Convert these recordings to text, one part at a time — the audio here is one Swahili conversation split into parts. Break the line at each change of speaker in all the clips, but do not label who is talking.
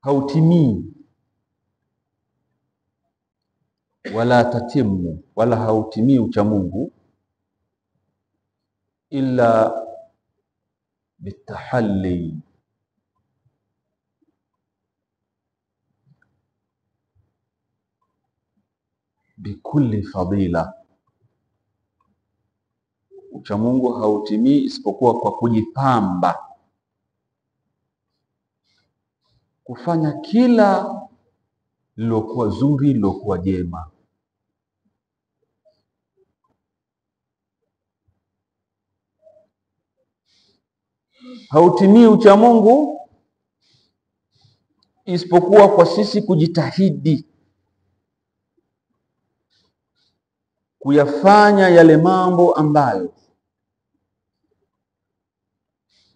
hautimii, wala tatimu, wala hautimii uchamungu illa bitahalli, bikulli fadila. Uchamungu hautimii isipokuwa kwa kujipamba, kufanya kila lilokuwa zuri, lilokuwa jema. Hautimii uchamungu isipokuwa kwa sisi kujitahidi kuyafanya yale mambo ambayo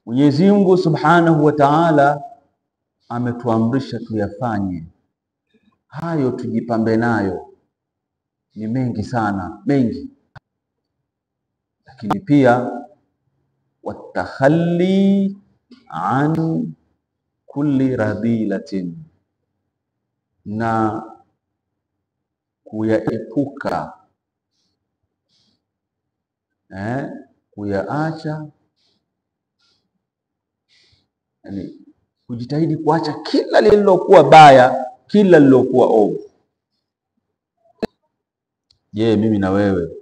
Mwenyezi Mungu Subhanahu wa Ta'ala ametuamrisha tuyafanye. Hayo tujipambe nayo, ni mengi sana, mengi. Lakini pia watakhalli an kulli radhilatin, na kuyaepuka, kuyaacha, yani kujitahidi kuacha kila lililokuwa baya, kila lililokuwa ovu. Je, mimi na wewe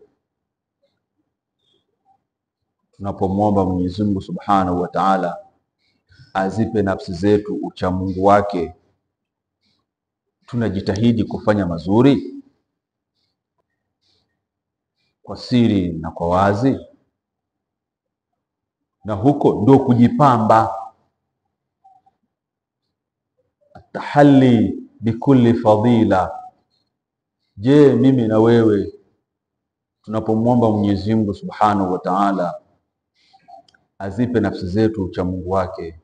tunapomwomba Mwenyezi Mungu Subhanahu wa Ta'ala azipe nafsi zetu uchamungu wake, tunajitahidi kufanya mazuri kwa siri na kwa wazi? Na huko ndo kujipamba, tahalli bikulli fadila. Je, mimi na wewe tunapomwomba Mwenyezi Mungu Subhanahu wa Ta'ala azipe nafsi zetu uchamungu wake,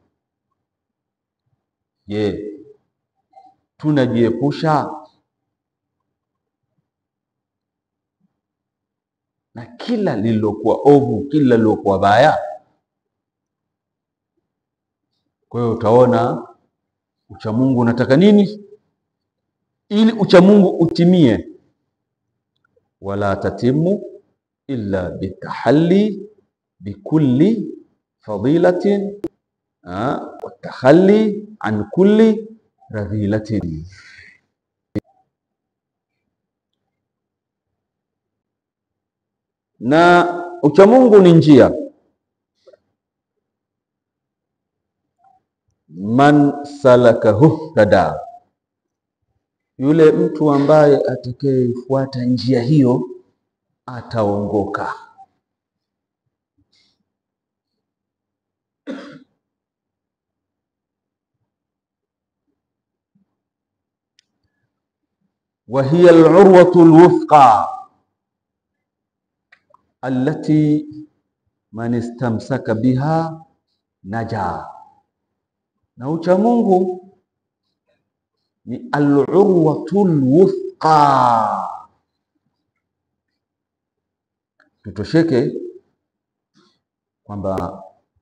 je, tunajiepusha na kila lililokuwa ovu, kila lililokuwa baya? Kwa hiyo utaona uchamungu unataka nini ili uchamungu utimie. Wala tatimu illa bitahalli bikulli fadilatin watakhalli an kulli radhilatin. Na uchamungu ni njia, man salakahu tada, yule mtu ambaye atakayefuata njia hiyo ataongoka. Wa hiya al-urwatu al-wuthqa allati man istamsaka biha naja. Na uchamungu ni al-urwatul wuthqa. Tutosheke kwamba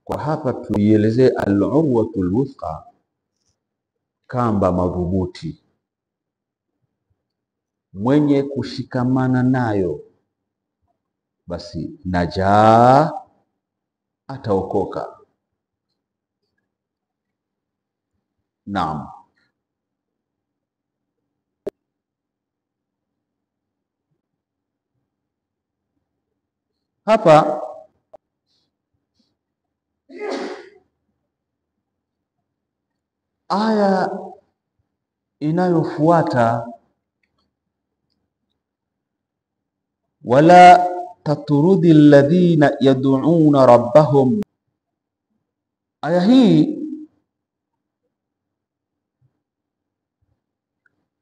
kwa hapa tuielezee al-urwatul wuthqa, kamba madhubuti, mwenye kushikamana nayo basi najaa, ataokoka. Naam. Hapa aya inayofuata, wala tatrudi alladhina yad'una rabbahum. Aya hii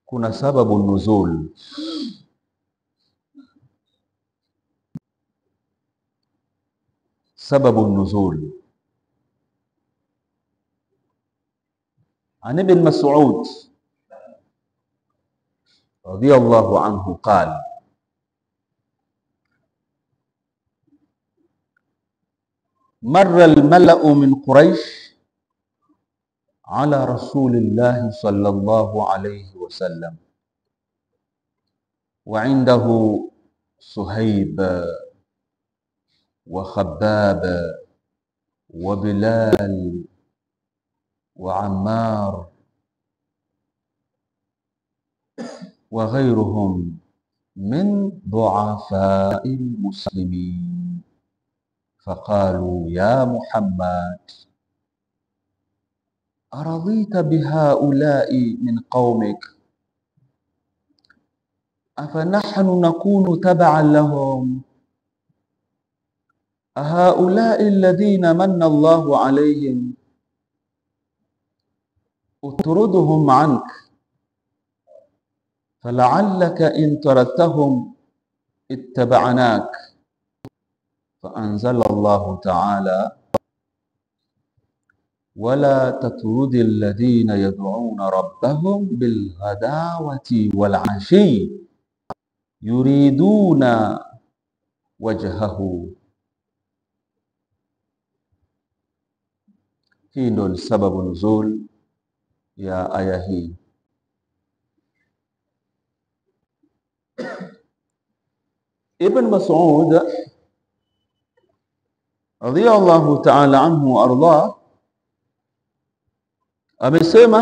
kuna sababu nuzul. Sababu nuzul an ibn Mas'ud radiyallahu anhu qala marra al-mala'u min Quraysh ala rasulillahi sallallahu alayhi wasallam wa indahu Suhaib wa Khabbab wa Bilal wa Ammar wa ghayruhum min du'afai muslimin faqalu ya Muhammad aradhita bihaula'i min qaumik afanahnu nakunu tab'an lahum ahaula'i alladhina manna Allahu alayhim utruduhum 'ank fala'allaka in taraktahum ittaba'nak فأنزل الله تعالى ولا تطرد الذين يدعون ربهم بالغداوة والعشي يريدون وجهه. Hii ndo sababu nuzul ya aya hii. Ibn Mas'ud radhiyallahu ta'ala anhu wa ardah amesema,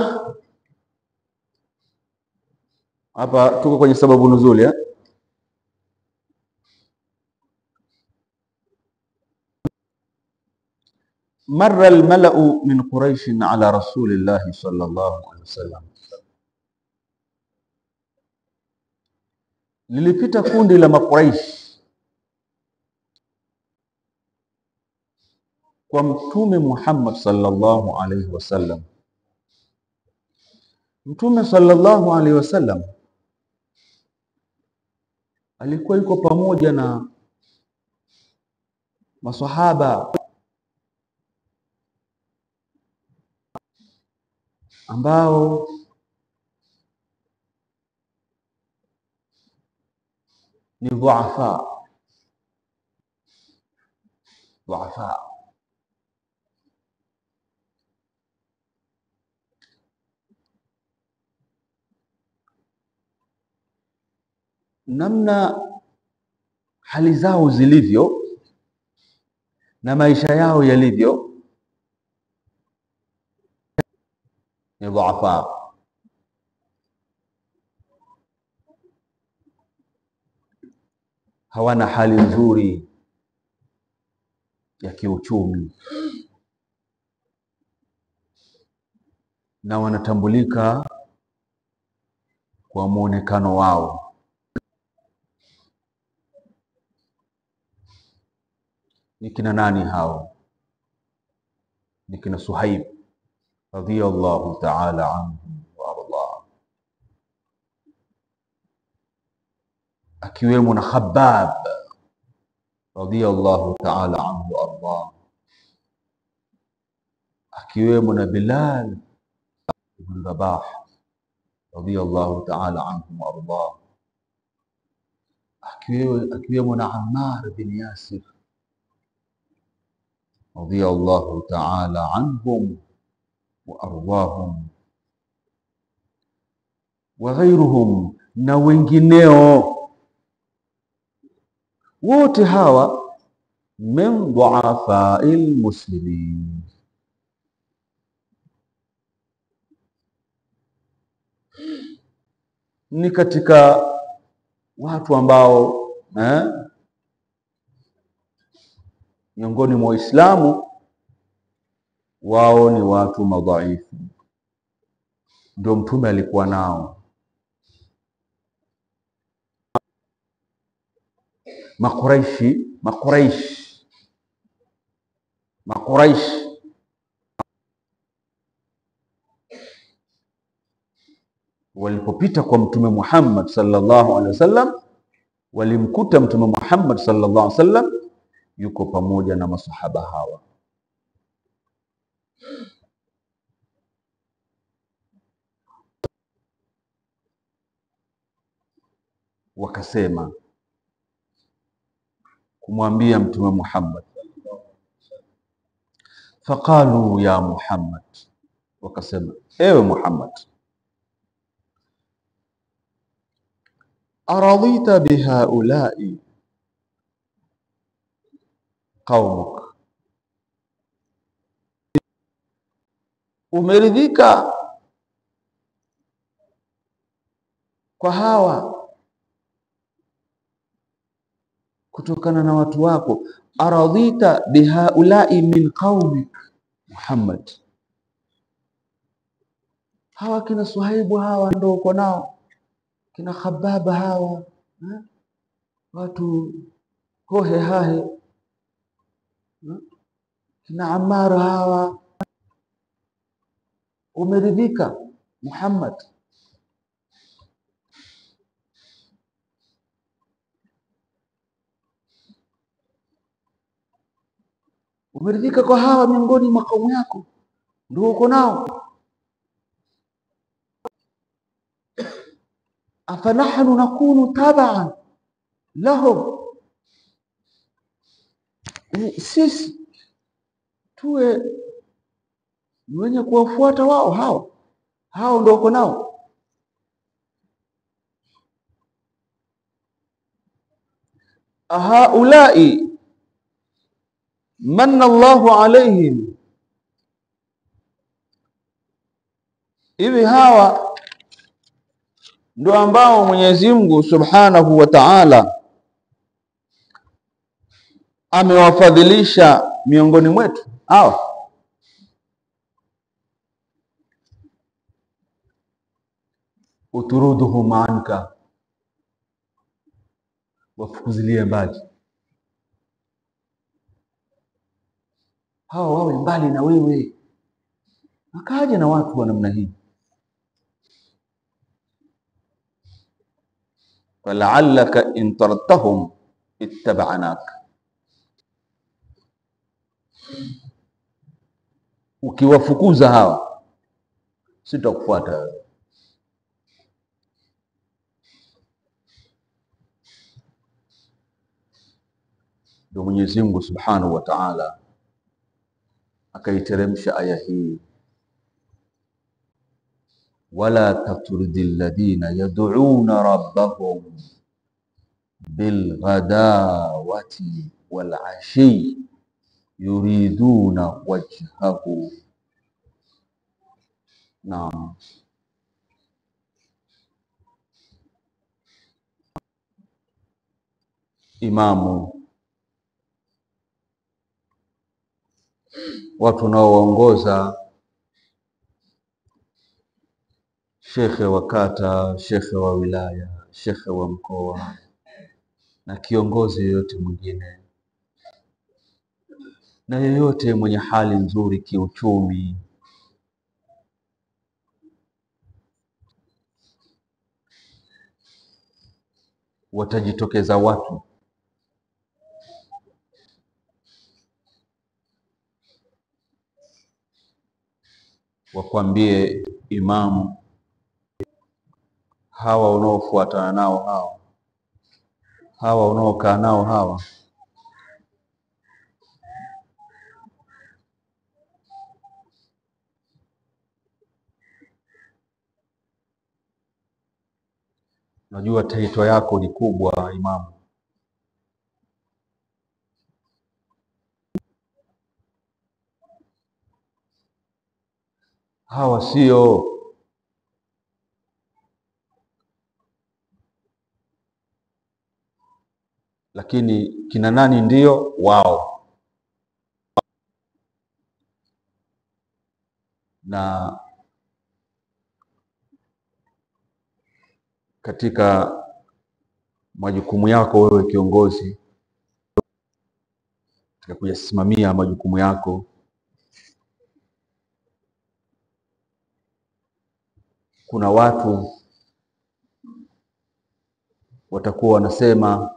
hapa tuko kwenye sababu nuzul ya marra al-mala'u min Quraish ala rasulillahi sallallahu alaihi wasallam, lilipita kundi la Makuraish kwa Mtume Muhammad sallallahu alaihi wasallam. Mtume sallallahu alaihi wasallam alikuwa yuko pamoja na maswahaba ambao ni dhuafa. Namna hali zao zilivyo na maisha yao yalivyo ni dhuafa. Hawana hali nzuri ya kiuchumi na wanatambulika kwa muonekano wao. Ni kina nani hao? Ni kina Suhaib radhiyallahu ta'ala anhu wa ardah, akiwemo na Khabbab radhiyallahu ta'ala anhu wa ardah, akiwemo na Bilal ibn Rabah radhiyallahu ta'ala anhu wa ardah, akiwemo na Ammar bin Yasir radhiyallahu ta'ala anhum wa ardahum wa ghayruhum, na wengineo wote hawa min du'afa'il muslimin, ni katika watu ambao miongoni mwa Waislamu wao ni watu madhaifu. Ndio Mtume alikuwa nao. Makuraish walipopita kwa Mtume Muhammad sallallahu alaihi wasallam, walimkuta Mtume Muhammad sallallahu alaihi wasallam yuko pamoja na masahaba hawa. Wakasema kumwambia Mtume Muhammad, faqalu ya Muhammad wakasema, ewe Muhammad, aradhita bihaulai qaumuk, umeridhika kwa hawa kutokana na watu wako. Aradhita bihaulai min qaumik Muhammad, hawa kina Suhaibu hawa ndio uko nao, kina Khababa hawa watu hohe hahe, kina Ammar hawa, umeridhika Muhammad? Umeridhika kwa hawa miongoni mwa kaumu yako, ndio uko nao. Afanahnu nakunu tabaan lahum, sisi tuwe ni wenye kuwafuata wao? Hao ndio uko nao. Haulai manna Allahu alaihim, hivi hawa ndio ambao Mwenyezi Mungu Subhanahu wa Ta'ala amewafadhilisha miongoni mwetu hawa? Uturuduhum anka, wafukuzilie mbali hawa, wawe mbali na wewe. Akaje na watu wa namna hii? Fala'allaka in taratahum ittaba'anak, ukiwafukuza hawa sitakufuata. Ndio Mwenyezi Mungu Subhanahu wa Ta'ala akaiteremsha aya hii, wala tatrudil ladina yad'una rabbahum bilghadawati wal ashi yuriduna wajhahu. Naam, imamu, watu wanaoongoza, shekhe wa kata, shekhe wa wilaya, shekhe wa mkoa na kiongozi yoyote mwingine na yoyote mwenye hali nzuri kiuchumi, watajitokeza watu wakwambie, imamu, hawa unaofuatana nao, hawa unaokaa nao, hawa najua taito yako ni kubwa imamu, hawa sio. Lakini kina nani ndio wao? Na katika majukumu yako wewe kiongozi, katika kuyasimamia majukumu yako, kuna watu watakuwa wanasema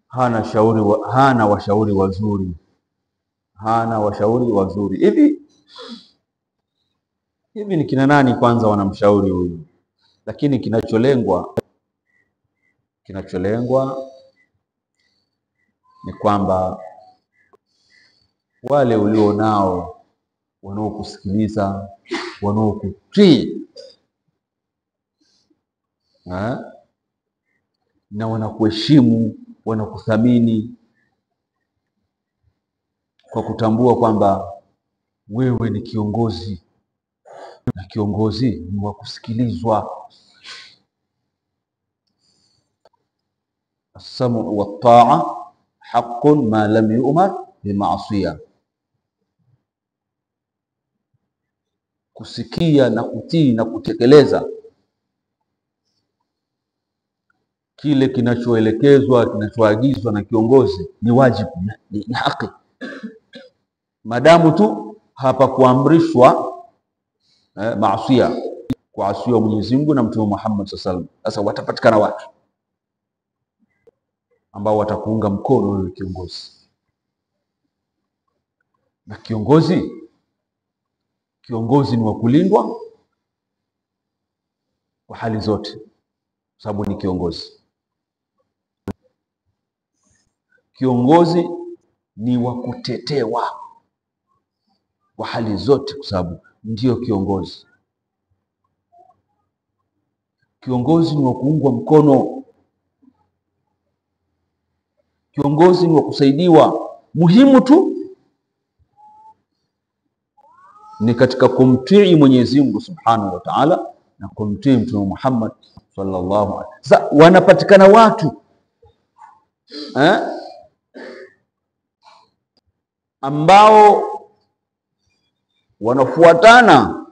hana washauri wazuri. Hivi ni kina nani kwanza wanamshauri huyu? Lakini kinacholengwa ni kwamba wale ulionao wanaokusikiliza, wanaokutii na wanakuheshimu, wanakuthamini kwa kutambua kwamba wewe ni kiongozi, na kiongozi ni wa kusikilizwa. As-sam'u wat-ta'a haqqun ma lam yu'mar bima'siyah. Kusikia na kutii na kutekeleza kile kinachoelekezwa, kinachoagizwa na kiongozi ni wajibu, ni haki. Madamu tu hapa kuamrishwa maasiya, kuasiwa Mwenyezi Mungu na Mtume Muhammad sallallahu alaihi wasallam. Sasa watapatikana watu ambao watakuunga mkono wewe kiongozi. Na kiongozi ni wa kulindwa kwa hali zote, sababu ni kiongozi. Kiongozi ni wa kutetewa kwa hali zote, kwa sababu ndio kiongozi. Kiongozi ni wa kuungwa mkono. Kiongozi ni wa kusaidiwa. Muhimu tu ni katika kumtii Mwenyezi Mungu Subhanahu wa Ta'ala na kumtii Mtume Muhammad sallallahu alaihi wasallam. Sasa wanapatikana watu ambao wanafuatana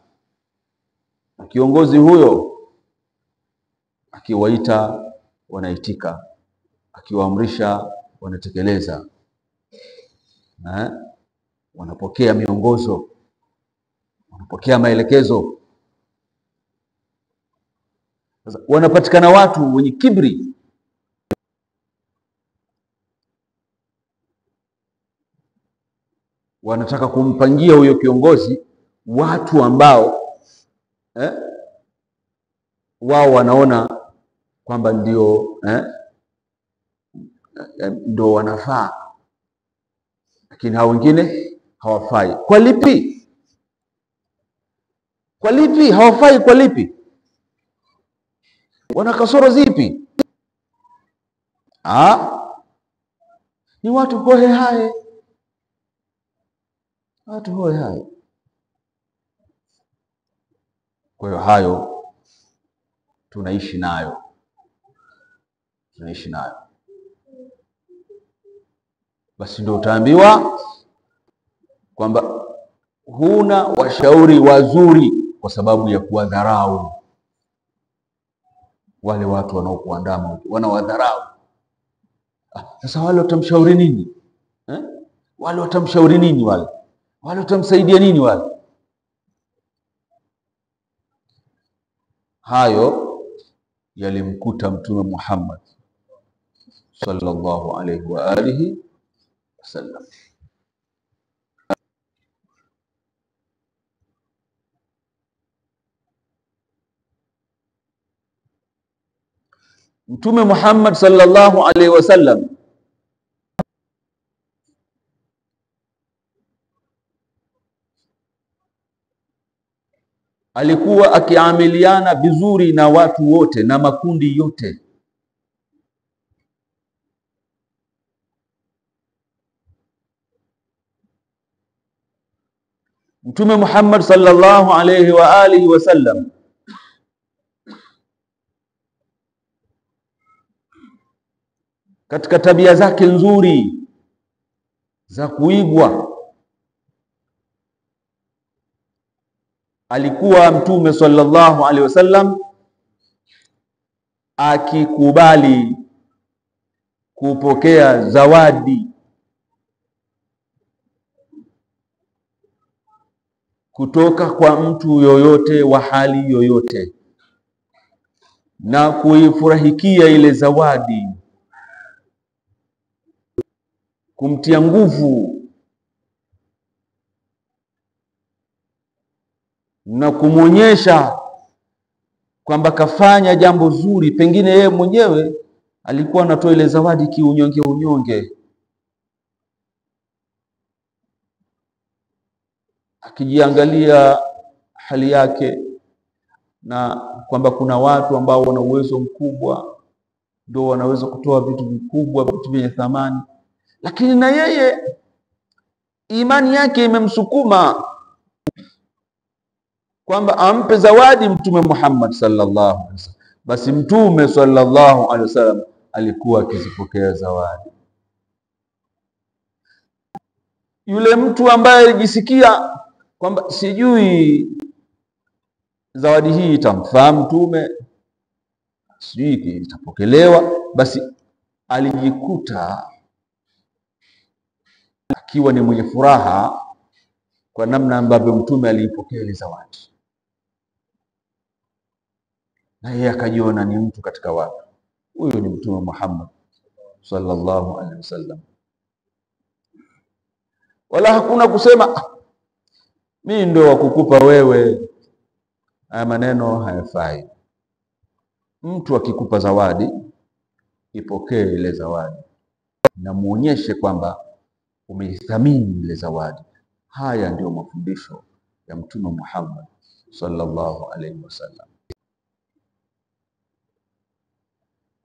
na kiongozi huyo, akiwaita wanaitika, akiwaamrisha wanatekeleza, wanapokea miongozo, wanapokea maelekezo. Sasa wanapatikana watu wenye kibri, wanataka kumpangia huyo kiongozi watu ambao wao wanaona kwamba ndio wanafaa, lakini hao wengine hawafai. Kwa lipi? Kwa lipi hawafai? Kwa lipi? Wana kasoro zipi? Ni watu hohe hai, watu hohe hai. Kwa hiyo hayo tunaishi nayo. Basi ndio utaambiwa kwamba huna washauri wazuri kwa sababu ya kuwadharau wale watu wanaokuandama, wanawadharau. Sasa wale watamshauri nini? Wale watamshauri nini? Wale watamsaidia nini? Wale hayo yalimkuta Mtume Muhammad sallallahu alaihi wa alihi wasallam. Mtume Muhammad sallallahu alaihi wasallam alikuwa akiamiliana vizuri na watu wote na makundi yote. Mtume Muhammad sallallahu alaihi wa alihi wasallam katika tabia zake nzuri za kuigwa, alikuwa Mtume sallallahu alaihi wasallam akikubali kupokea zawadi kutoka kwa mtu yoyote wa hali yoyote, na kuifurahikia ile zawadi, kumtia nguvu na kumwonyesha kwamba kafanya jambo zuri. Pengine yeye mwenyewe alikuwa anatoa ile zawadi kiunyonge unyonge, akijiangalia hali yake na kwamba kuna watu ambao wana uwezo mkubwa, ndio wanaweza kutoa vitu vikubwa, vitu vyenye thamani, lakini na yeye imani yake imemsukuma kwamba ampe zawadi Mtume Muhammad sallallahu alaihi wasallam. Basi Mtume sallallahu alaihi wasallam alikuwa akizipokea zawadi. Yule mtu ambaye alijisikia kwamba sijui zawadi hii itamfaa Mtume, sijui itapokelewa, basi alijikuta akiwa ni mwenye furaha kwa namna ambavyo Mtume aliipokea ile zawadi, na yeye akajiona ni mtu katika watu. Huyo ni Mtume Muhammad sallallahu alaihi wasallam. Wala hakuna kusema mimi ndio wakukupa wewe. Haya maneno hayafai. Mtu akikupa zawadi, ipokee ile zawadi na muonyeshe kwamba umeithamini ile zawadi. Haya ndio mafundisho ya Mtume Muhammad sallallahu alaihi wasallam.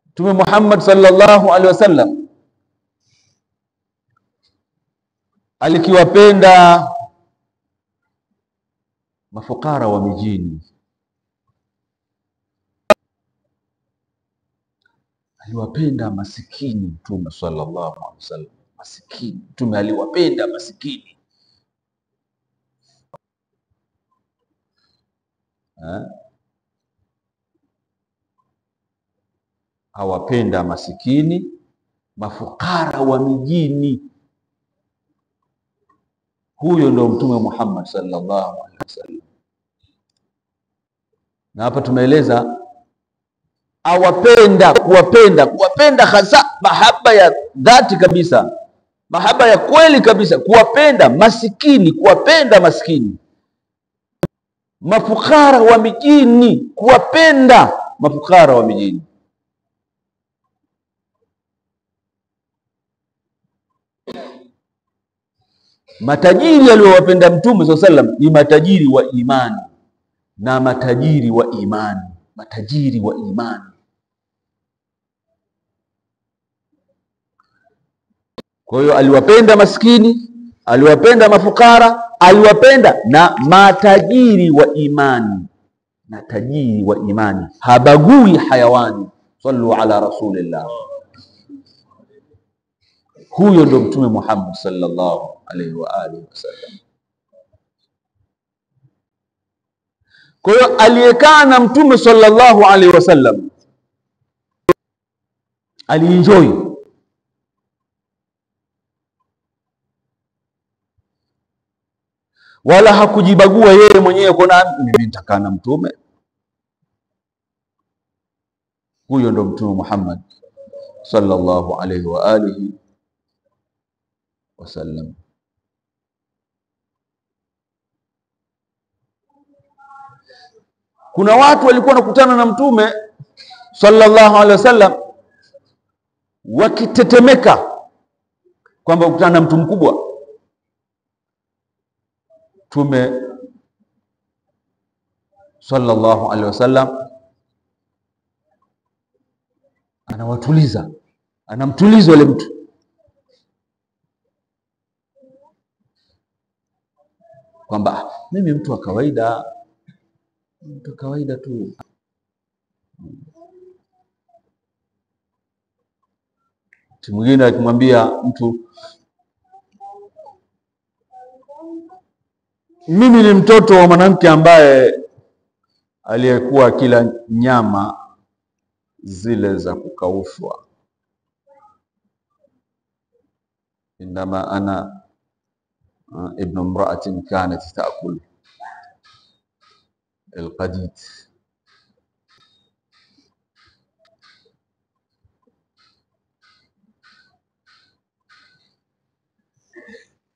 Mtume Muhammad sallallahu alaihi wasallam alikiwapenda mafukara wa mijini, aliwapenda masikini. Mtume sallallahu alaihi wasallam masikini, Mtume aliwapenda masikini. Awapenda masikini, mafukara wa mijini. Huyo ndio Mtume Muhammad sallallahu alaihi wasallam. Na hapa tumeeleza awapenda, kuwapenda hasa, mahaba ya dhati kabisa, mahaba ya kweli kabisa, kuwapenda masikini, mafukara wa mijini, kuwapenda mafukara wa mijini. Matajiri aliyowapenda Mtume sallallahu alaihi wasallam ni matajiri wa imani na matajiri wa imani. Kwa hiyo aliwapenda maskini, aliwapenda mafukara, aliwapenda na matajiri wa imani. Habagui hayawani. Sallu ala rasulillah. Huyo ndo Mtume Muhammad sallallahu alaihi wa alihi wasallam. Kwa hiyo aliyekaa na Mtume sallallahu alaihi wasallam alienjoy, wala hakujibagua yeye mwenyewe kuna mimi nitakaa na Mtume. Huyo ndo Mtume Muhammad sallallahu alaihi wa alihi wasallam. Kuna watu walikuwa wanakutana na Mtume sallallahu alaihi wasallam wakitetemeka kwamba ukutana na mtu mkubwa. Mtume sallallahu alaihi wasallam anawatuliza, anamtuliza yule mtu kwamba mimi mtu wa kawaida, tu. Mtu mwingine akimwambia mtu mimi ni mtoto wa mwanamke ambaye aliyekuwa kila nyama zile za kukaushwa, indama ana ibn imra'atin kanat ta'kul al-qadid.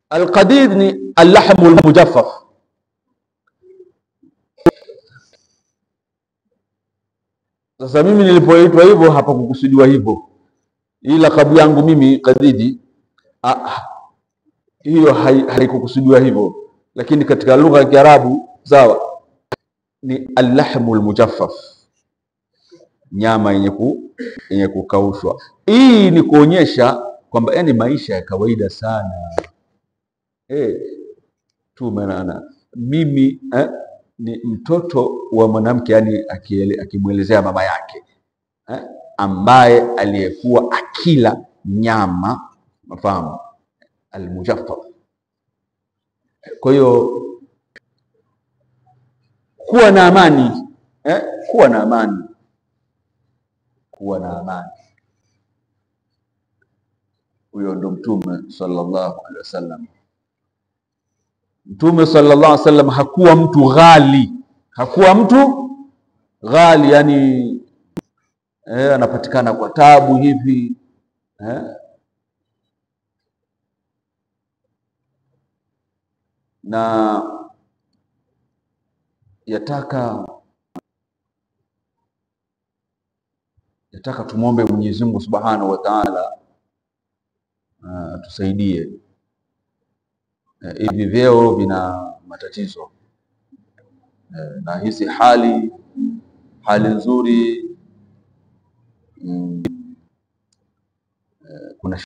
Al-qadid ni al-lahm al-mujaffaf. Sasa mimi nilipoitwa hivyo hapa kukusudiwa hivyo, ila kabu yangu mimi Qadidi hiyo haikukusudiwa hivyo. lakini katika lugha ya Kiarabu sawa ni al-lahmul mujaffaf, nyama yenye kukaushwa. Hii ni kuonyesha kwamba yani maisha ya kawaida sana. Tu maana mimi ni mtoto wa mwanamke, yani akimwelezea mama yake ambaye aliyekuwa akila nyama, mafahamu, al-mujaffaf. Kwa hiyo kuwa na amani, kuwa na amani, kuwa na amani. Huyo ndo Mtume sallallahu alaihi wasallam. Mtume sallallahu alaihi wasallam hakuwa mtu ghali, hakuwa mtu ghali, yani anapatikana kwa tabu hivi na yataka tumwombe Mwenyezi Mungu Subhanahu wa Ta'ala tusaidie. Hivi vyeo vina matatizo na hizi hali nzuri kuna